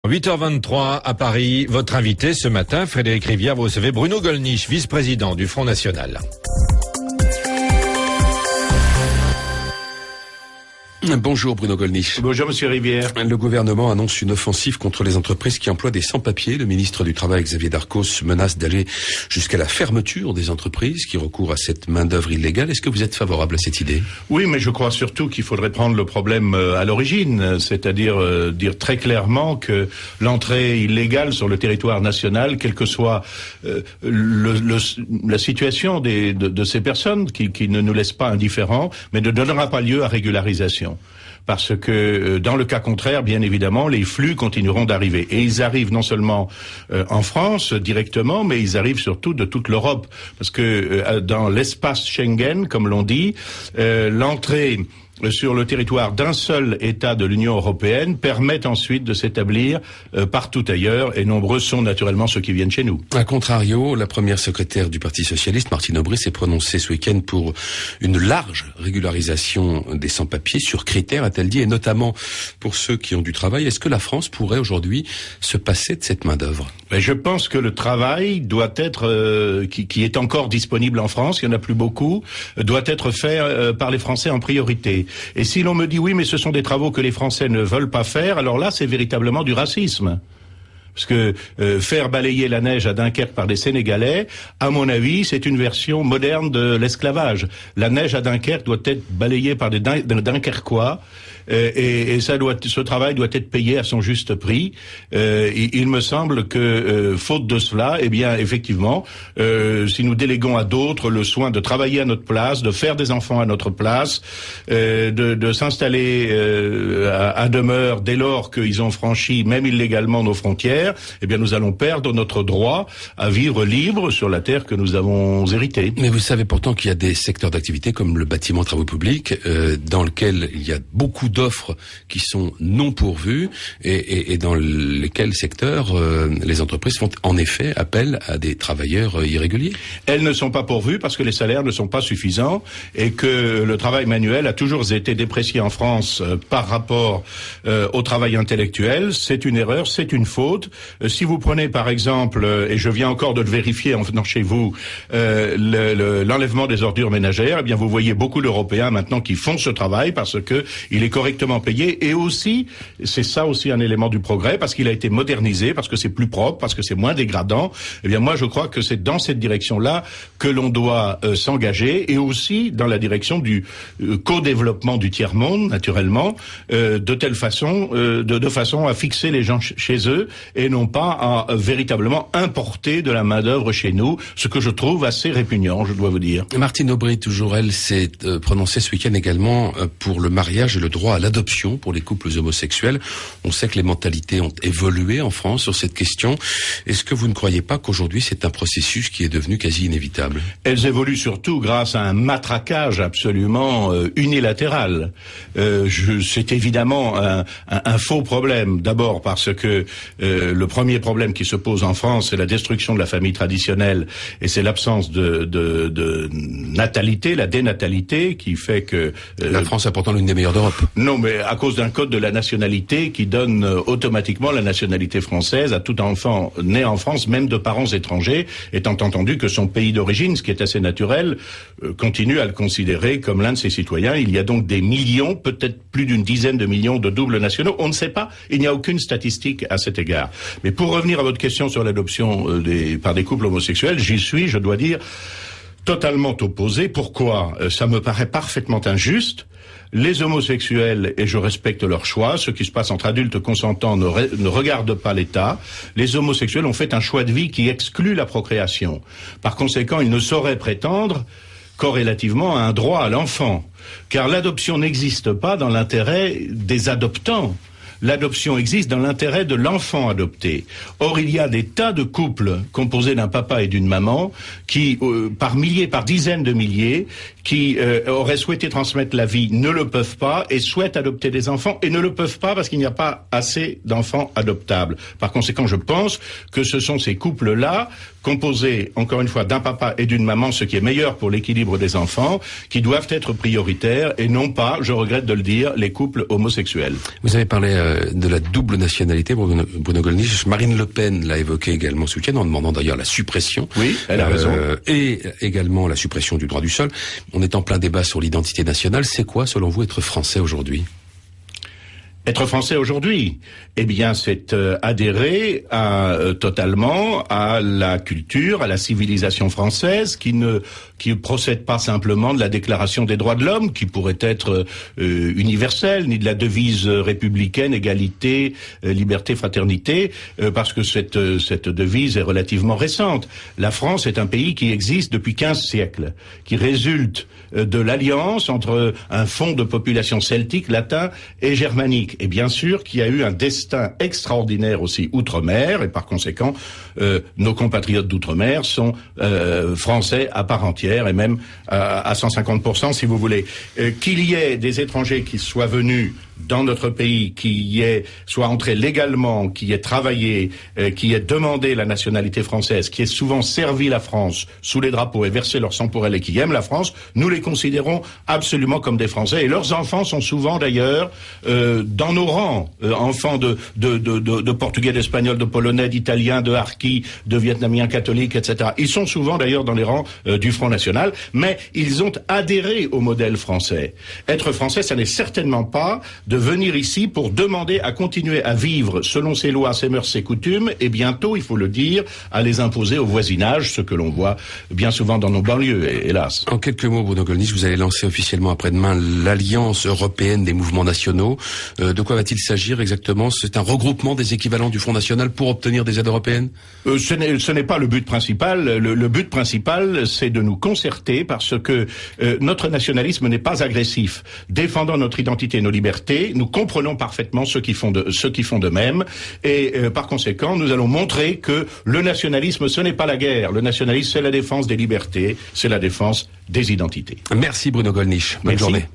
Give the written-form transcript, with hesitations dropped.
8h23 à Paris. Votre invité ce matin, Frédéric Rivière, vous recevez Bruno Gollnisch, vice-président du Front National. Bonjour Bruno Gollnisch. Bonjour Monsieur Rivière. Le gouvernement annonce une offensive contre les entreprises qui emploient des sans-papiers. Le ministre du Travail, Xavier Darcos, menace d'aller jusqu'à la fermeture des entreprises qui recourent à cette main-d'œuvre illégale. Est-ce que vous êtes favorable à cette idée? Oui, mais je crois surtout qu'il faudrait prendre le problème à l'origine, c'est-à-dire dire très clairement que l'entrée illégale sur le territoire national, quelle que soit la situation de ces personnes qui ne nous laissent pas indifférents, mais ne donnera pas lieu à régularisation. Parce que dans le cas contraire, bien évidemment, les flux continueront d'arriver. Et ils arrivent non seulement en France directement, mais ils arrivent surtout de toute l'Europe. Parce que dans l'espace Schengen, comme l'on dit, l'entrée sur le territoire d'un seul État de l'Union européenne permet ensuite de s'établir partout ailleurs, et nombreux sont naturellement ceux qui viennent chez nous. A contrario, la première secrétaire du Parti socialiste, Martine Aubry, s'est prononcée ce week-end pour une large régularisation des sans-papiers sur critères, a-t-elle dit, et notamment pour ceux qui ont du travail. Est-ce que la France pourrait aujourd'hui se passer de cette main-d'œuvre? Je pense que le travail doit être, qui est encore disponible en France, il n'y en a plus beaucoup, doit être fait par les Français en priorité. Et si l'on me dit oui, mais ce sont des travaux que les Français ne veulent pas faire, alors là, c'est véritablement du racisme. Parce que faire balayer la neige à Dunkerque par des Sénégalais, à mon avis, c'est une version moderne de l'esclavage. La neige à Dunkerque doit être balayée par des Dunkerquois, et ce travail doit être payé à son juste prix. Il me semble que, faute de cela, eh bien, effectivement, si nous déléguons à d'autres le soin de travailler à notre place, de faire des enfants à notre place, de s'installer à demeure dès lors qu'ils ont franchi, même illégalement, nos frontières, eh bien, nous allons perdre notre droit à vivre libre sur la terre que nous avons héritée. Mais vous savez pourtant qu'il y a des secteurs d'activité comme le bâtiment, travaux publics, dans lequel il y a beaucoup d'offres qui sont non pourvues et dans lesquels secteurs les entreprises font en effet appel à des travailleurs irréguliers. Elles ne sont pas pourvues parce que les salaires ne sont pas suffisants et que le travail manuel a toujours été déprécié en France par rapport au travail intellectuel. C'est une erreur, c'est une faute. Si vous prenez par exemple, et je viens encore de le vérifier en venant chez vous, l'enlèvement des ordures ménagères, eh bien vous voyez beaucoup d'Européens maintenant qui font ce travail parce que il est correctement payé, et aussi, c'est ça aussi un élément du progrès, parce qu'il a été modernisé, parce que c'est plus propre, parce que c'est moins dégradant. Eh bien moi je crois que c'est dans cette direction-là que l'on doit s'engager, et aussi dans la direction du co-développement du tiers-monde, naturellement, de telle façon, de façon à fixer les gens chez eux, et non pas à véritablement importer de la main-d'œuvre chez nous, ce que je trouve assez répugnant, je dois vous dire. Martine Aubry, toujours elle, s'est prononcée ce week-end également pour le mariage et le droit à l'adoption pour les couples homosexuels. On sait que les mentalités ont évolué en France sur cette question. Est-ce que vous ne croyez pas qu'aujourd'hui c'est un processus qui est devenu quasi inévitable? Elles évoluent surtout grâce à un matraquage absolument unilatéral. C'est évidemment un faux problème. D'abord parce que le premier problème qui se pose en France, c'est la destruction de la famille traditionnelle, et c'est l'absence de natalité, la dénatalité, qui fait que la France est pourtant l'une des meilleures d'Europe. Non, mais à cause d'un code de la nationalité qui donne automatiquement la nationalité française à tout enfant né en France, même de parents étrangers, étant entendu que son pays d'origine, ce qui est assez naturel, continue à le considérer comme l'un de ses citoyens. Il y a donc des millions, peut-être plus d'une dizaine de millions de doubles nationaux. On ne sait pas, il n'y a aucune statistique à cet égard. Mais pour revenir à votre question sur l'adoption par des couples homosexuels, j'y suis, je dois dire, totalement opposé. Pourquoi? Ça me paraît parfaitement injuste. Les homosexuels, et je respecte leur choix, ce qui se passe entre adultes consentants ne regarde pas l'État. Les homosexuels ont fait un choix de vie qui exclut la procréation. Par conséquent, ils ne sauraient prétendre corrélativement à un droit à l'enfant, car l'adoption n'existe pas dans l'intérêt des adoptants. L'adoption existe dans l'intérêt de l'enfant adopté. Or, il y a des tas de couples composés d'un papa et d'une maman qui, par milliers, par dizaines de milliers, qui auraient souhaité transmettre la vie, ne le peuvent pas, et souhaitent adopter des enfants, et ne le peuvent pas parce qu'il n'y a pas assez d'enfants adoptables. Par conséquent, je pense que ce sont ces couples-là, composés, encore une fois, d'un papa et d'une maman, ce qui est meilleur pour l'équilibre des enfants, qui doivent être prioritaires, et non pas, je regrette de le dire, les couples homosexuels. Vous avez parlé de la double nationalité, Bruno Gollnisch. Marine Le Pen l'a évoqué également ce week-end, en demandant d'ailleurs la suppression. Oui, elle a raison. Et également la suppression du droit du sol. On est en plein débat sur l'identité nationale. C'est quoi, selon vous, être français aujourd'hui ? Être français aujourd'hui, eh bien, c'est adhérer totalement à la culture, à la civilisation française, qui procède pas simplement de la Déclaration des droits de l'homme, qui pourrait être universelle, ni de la devise républicaine, égalité, liberté, fraternité, parce que cette devise est relativement récente. La France est un pays qui existe depuis 15 siècles, qui résulte de l'alliance entre un fond de population celtique, latin et germanique. Et bien sûr qu'il y a eu un destin extraordinaire aussi outre-mer, et par conséquent, nos compatriotes d'outre-mer sont français à part entière, et même à 150% si vous voulez. Qu'il y ait des étrangers qui soient venus dans notre pays, qui soient entrés légalement, qui aient travaillé, qui aient demandé la nationalité française, qui aient souvent servi la France sous les drapeaux et versé leur sang pour elle et qui aiment la France, nous les considérons absolument comme des Français. Et leurs enfants sont souvent d'ailleurs dans nos rangs, enfants de Portugais, d'Espagnols, de Polonais, d'Italiens, de Harkis, de Vietnamiens catholiques, etc. Ils sont souvent d'ailleurs dans les rangs du Front National, mais ils ont adhéré au modèle français. Être français, ça n'est certainement pas de venir ici pour demander à continuer à vivre selon ses lois, ses mœurs, ses coutumes, et bientôt, il faut le dire, à les imposer au voisinage, ce que l'on voit bien souvent dans nos banlieues, hélas. En quelques mots, Bruno Gollnisch, vous allez lancer officiellement après-demain l'Alliance européenne des mouvements nationaux. De quoi va-t-il s'agir exactement ? C'est un regroupement des équivalents du Front National pour obtenir des aides européennes ? Ce n'est pas le but principal. Le but principal, c'est de nous concerter parce que notre nationalisme n'est pas agressif. Défendant notre identité et nos libertés, nous comprenons parfaitement ceux qui font de même, et par conséquent, nous allons montrer que le nationalisme, ce n'est pas la guerre. Le nationalisme, c'est la défense des libertés, c'est la défense des identités. Merci Bruno Gollnisch. Bonne journée.